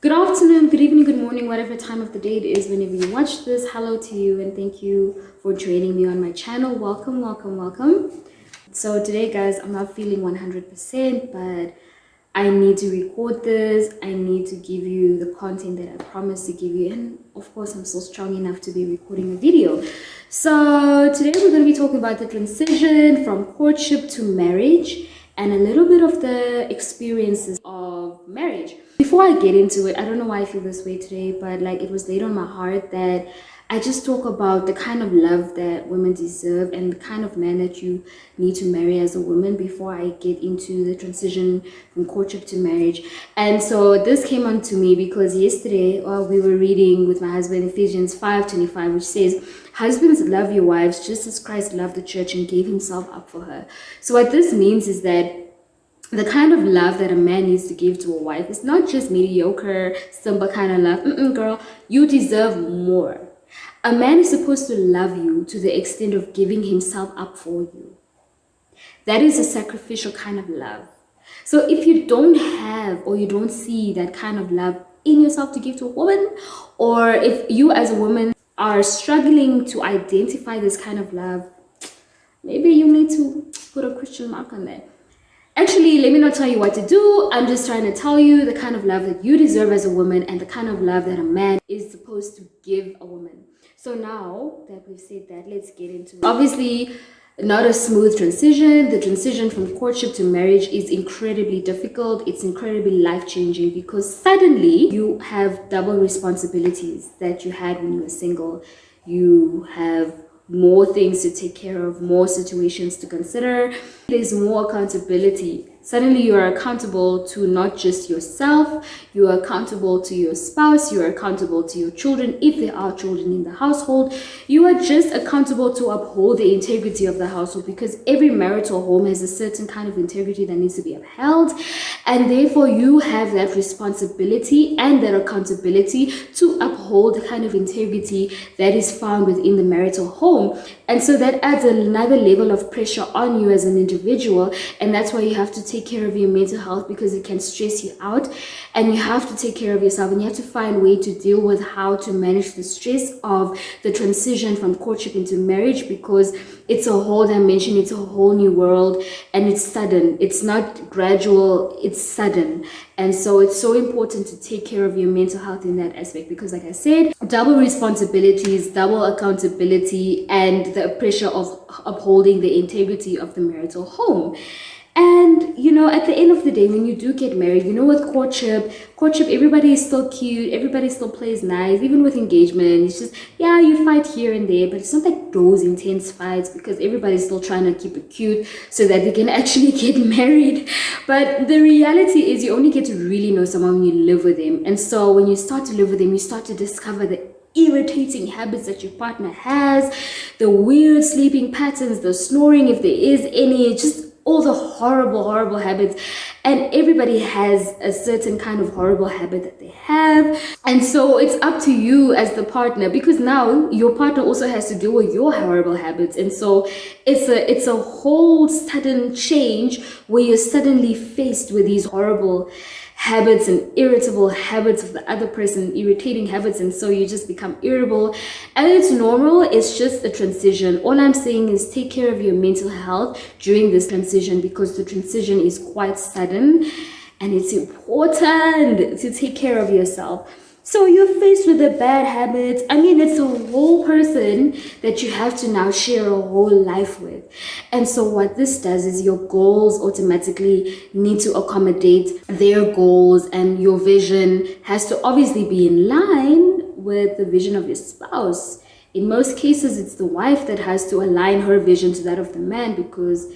Good afternoon, good evening, good morning, whatever time of the day it is whenever you watch this. Hello to you and thank you for joining me on my channel. Welcome, welcome, welcome. So today, guys, I'm not feeling 100%, but I need to record this. I need to give you the content that I promised to give you. And of course, I'm so strong enough to be recording a video. So today we're going to be talking about the transition from courtship to marriage and a little bit of the experiences of marriage. Before I get into it, I don't know why I feel this way today, but like it was laid on my heart that I just talk about the kind of love that women deserve and the kind of man that you need to marry as a woman before I get into the transition from courtship to marriage. And so this came on to me because yesterday we were reading with my husband Ephesians 5:25, which says, "Husbands, love your wives just as Christ loved the church and gave himself up for her." So what this means is that the kind of love that a man needs to give to a wife is not just mediocre, simple kind of love. Girl, you deserve more. A man is supposed to love you to the extent of giving himself up for you. That is a sacrificial kind of love. So if you don't have or you don't see that kind of love in yourself to give to a woman, or if you as a woman are struggling to identify this kind of love, maybe you need to put a question mark on that. Actually, let me not tell you what to do. I'm just trying to tell you the kind of love that you deserve as a woman and the kind of love that a man is supposed to give a woman. So now that we've said that, let's get into it. Obviously, not a smooth transition. The transition from courtship to marriage is incredibly difficult. It's incredibly life-changing because suddenly you have double responsibilities that you had when you were single. You have more things to take care of, more situations to consider. There's more accountability. Suddenly you are accountable to not just yourself, you are accountable to your spouse, you are accountable to your children if there are children in the household. You are just accountable to uphold the integrity of the household because every marital home has a certain kind of integrity that needs to be upheld, and therefore you have that responsibility and that accountability to uphold the kind of integrity that is found within the marital home. And so that adds another level of pressure on you as an individual, and that's why you have to take care of your mental health because it can stress you out, and you have to take care of yourself, and you have to find a way to deal with how to manage the stress of the transition from courtship into marriage because it's a whole dimension, it's a whole new world, and it's sudden. It's not gradual, it's sudden. And so it's so important to take care of your mental health in that aspect because, like I said, double responsibilities, double accountability, and the pressure of upholding the integrity of the marital home. And you know, at the end of the day, when you do get married, you know, with courtship, everybody is still cute, everybody still plays nice. Even with engagement, it's just, yeah, you fight here and there, but it's not like those intense fights because everybody's still trying to keep it cute so that they can actually get married. But the reality is you only get to really know someone when you live with them. And so when you start to live with them, you start to discover the irritating habits that your partner has, the weird sleeping patterns, the snoring if there is any, just all the horrible habits. And everybody has a certain kind of horrible habit that they have, and so it's up to you as the partner because now your partner also has to deal with your horrible habits. And so it's a whole sudden change where you're suddenly faced with these horrible habits and irritable habits of the other person, irritating habits, and so you just become irritable. And it's normal, it's just a transition. All I'm saying is take care of your mental health during this transition because the transition is quite sudden and it's important to take care of yourself. So you're faced with the bad habits. I mean, it's a whole person that you have to now share a whole life with. And so what this does is your goals automatically need to accommodate their goals, and your vision has to obviously be in line with the vision of your spouse. In most cases, it's the wife that has to align her vision to that of the man because,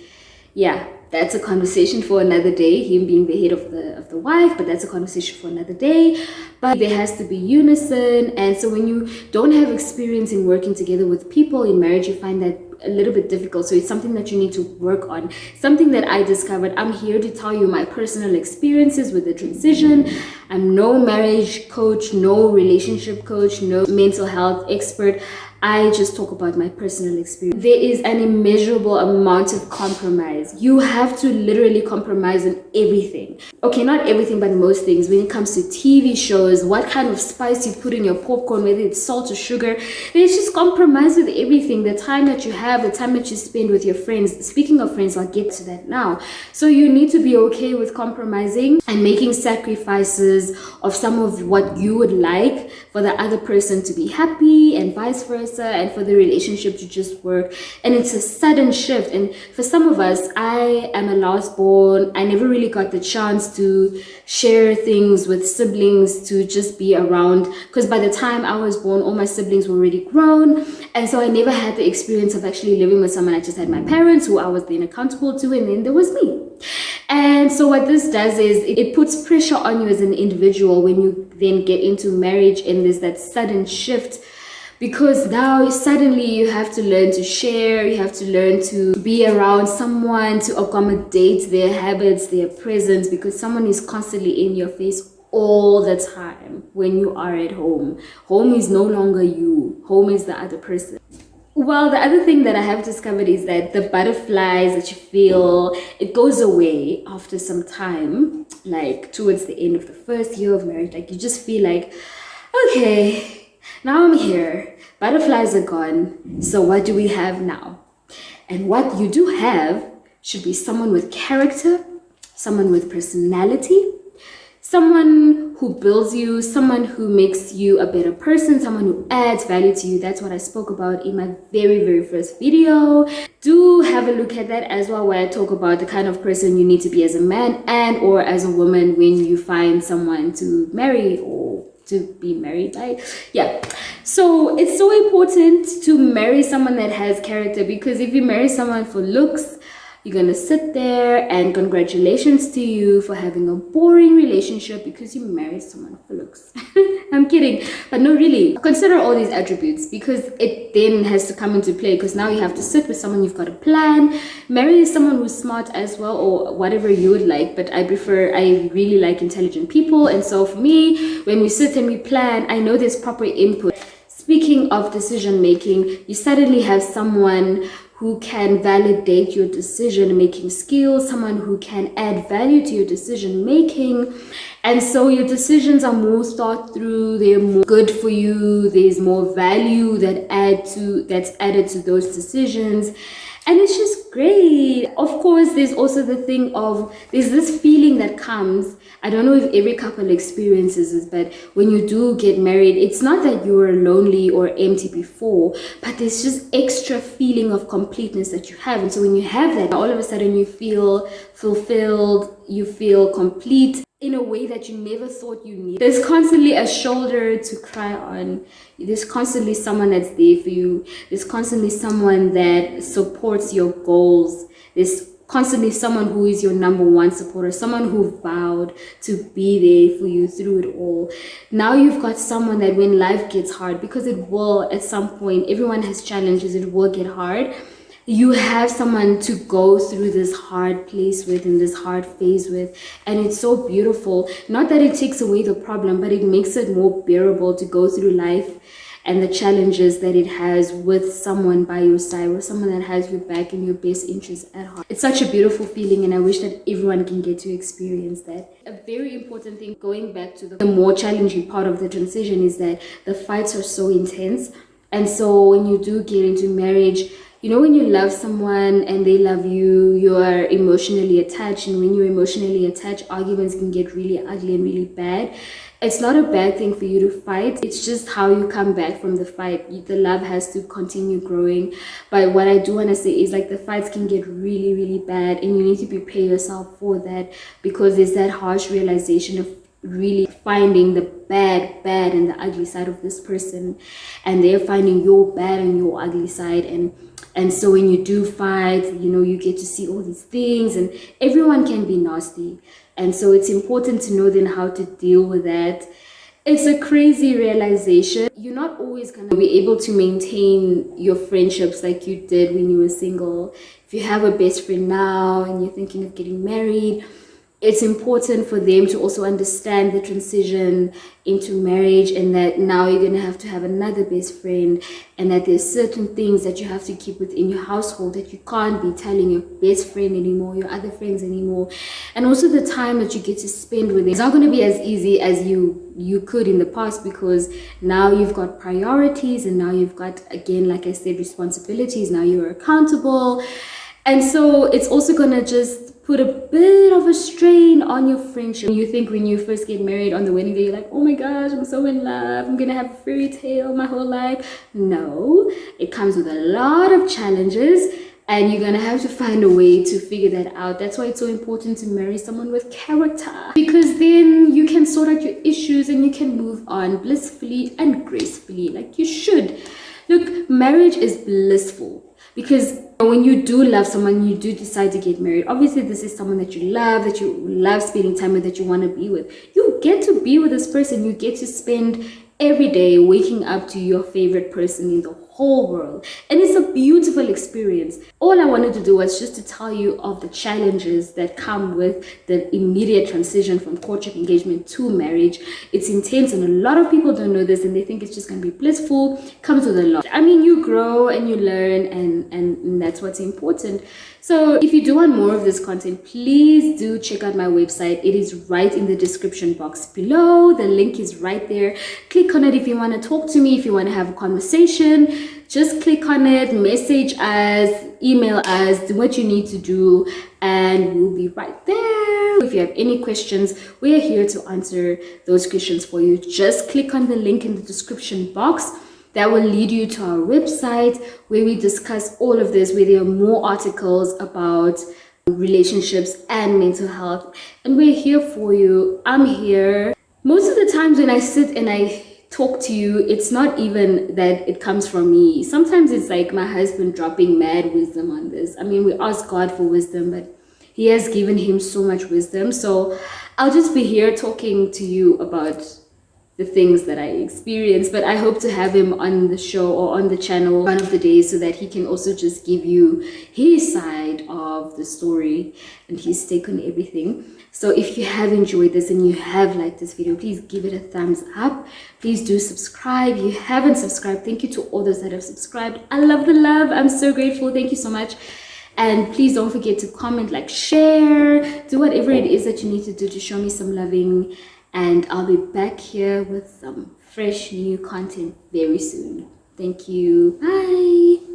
yeah, that's a conversation for another day, him being the head of the wife, but that's a conversation for another day. But there has to be unison. And so when you don't have experience in working together with people in marriage, you find that a little bit difficult. So it's something that you need to work on, something that I discovered. I'm here to tell you my personal experiences with the transition. I'm no marriage coach, no relationship coach, no mental health expert. I just talk about my personal experience. There is an immeasurable amount of compromise. You have to literally compromise on everything. Okay, not everything, but most things. When it comes to TV shows, what kind of spice you put in your popcorn, whether it's salt or sugar, there's just compromise with everything. The time that you have, the time that you spend with your friends. Speaking of friends, I'll get to that now. So you need to be okay with compromising and making sacrifices of some of what you would like for the other person to be happy and vice versa, and for the relationship to just work. And it's a sudden shift. And for some of us, I am a last born. I never really got the chance to share things with siblings, to just be around, because by the time I was born, all my siblings were already grown. And so I never had the experience of actually living with someone. I just had my parents, who I was then accountable to, and then there was me. And so what this does is it puts pressure on you as an individual when you then get into marriage, and there's that sudden shift, because now suddenly you have to learn to share, you have to learn to be around someone, to accommodate their habits, their presence, because someone is constantly in your face all the time when you are at home. Home is no longer you, home is the other person. Well, the other thing that I have discovered is that the butterflies that you feel, it goes away after some time, like towards the end of the first year of marriage. Like you just feel like, okay, now I'm here, butterflies are gone, so what do we have now? And what you do have should be someone with character, someone with personality, someone who builds you, someone who makes you a better person, someone who adds value to you. That's what I spoke about in my very first video. Do have a look at that as well, where I talk about the kind of person you need to be as a man and or as a woman when you find someone to marry or to be married, right? Yeah. So it's so important to marry someone that has character, because if you marry someone for looks, you're gonna sit there and congratulations to you for having a boring relationship because you married someone for looks. I'm kidding, but no, really, consider all these attributes, because it then has to come into play, because now you have to sit with someone, you've got a plan. Marry someone who's smart as well, or whatever you would like, but I really like intelligent people. And so for me, when we sit and we plan, I know there's proper input. Speaking of decision making, you suddenly have someone who can validate your decision making skills, someone who can add value to your decision making. And so your decisions are more thought through, they're more good for you, there's more value that's added to those decisions. And it's just great. Of course, there's also the thing of, there's this feeling that comes, I don't know if every couple experiences this, but when you do get married, it's not that you were lonely or empty before, but there's just extra feeling of completeness that you have. And so when you have that, all of a sudden you feel fulfilled, you feel complete in a way that you never thought you needed. There's constantly a shoulder to cry on. There's constantly someone that's there for you. There's constantly someone that supports your goals. There's constantly someone who is your number one supporter, someone who vowed to be there for you through it all. Now you've got someone that when life gets hard, because it will at some point, everyone has challenges, it will get hard. You have someone to go through this hard place with, in this hard phase with, and it's so beautiful. Not that it takes away the problem, but it makes it more bearable to go through life and the challenges that it has with someone by your side, with someone that has your back and your best interests at heart. It's such a beautiful feeling, and I wish that everyone can get to experience that. A very important thing, going back to the more challenging part of the transition, is that the fights are so intense. And so when you do get into marriage, you know, when you love someone and they love you, you are emotionally attached. And when you're emotionally attached, arguments can get really ugly and really bad. It's not a bad thing for you to fight. It's just how you come back from the fight. The love has to continue growing. But what I do want to say is, like, the fights can get really bad, and you need to prepare yourself for that, because there's that harsh realization of really finding the bad and the ugly side of this person, and they're finding your bad and your ugly side. And so when you do fight, you know, you get to see all these things, and everyone can be nasty. And so it's important to know then how to deal with that. It's a crazy realization. You're not always going to be able to maintain your friendships like you did when you were single. If you have a best friend now and you're thinking of getting married, it's important for them to also understand the transition into marriage, and that now you're going to have another best friend, and that there's certain things that you have to keep within your household that you can't be telling your best friend anymore, your other friends anymore. And also the time that you get to spend with them, it's not going to be as easy as you could in the past, because now you've got priorities, and now you've got, again, like I said, responsibilities. Now you're accountable. And so it's also going to just put a bit of a strain on your friendship. You think when you first get married on the wedding day, you're like, oh my gosh, I'm so in love, I'm gonna have a fairy tale my whole life. No, it comes with a lot of challenges, and you're gonna have to find a way to figure that out. That's why it's so important to marry someone with character, because then you can sort out your issues and you can move on blissfully and gracefully, like you should. Look, marriage is blissful, because when you do love someone, you do decide to get married. Obviously, this is someone that you love spending time with, that you want to be with. You get to be with this person. You get to spend every day waking up to your favorite person in the whole world, and it's a beautiful experience. All I wanted to do was just to tell you of the challenges that come with the immediate transition from courtship, engagement to marriage. It's intense, and a lot of people don't know this, and they think it's just going to be blissful. Comes with a lot. I mean, you grow and you learn, and that's what's important. So if you do want more of this content, please do check out my website. It is right in the description box below. The link is right there. Click on it if you want to talk to me, if you want to have a conversation. Just click on it, message us, email us, do what you need to do, and we'll be right there. If you have any questions, we are here to answer those questions for you. Just click on the link in the description box. That will lead you to our website, where we discuss all of this, where there are more articles about relationships and mental health. And we're here for you. I'm here. Most of the times when I sit and I talk to you, it's not even that it comes from me. Sometimes it's like my husband dropping mad wisdom on this. I mean, we ask God for wisdom, but he has given him so much wisdom. So I'll just be here talking to you about the things that I experience, but I hope to have him on the show or on the channel one of the days, so that he can also just give you his side of the story and his take on everything. So if you have enjoyed this and you have liked this video, please give it a thumbs up. Please do subscribe. If you haven't subscribed, thank you to all those that have subscribed. I love the love. I'm so grateful. Thank you so much. And please don't forget to comment, like, share, do whatever it is that you need to do to show me some loving. And I'll be back here with some fresh new content very soon. Thank you. Bye.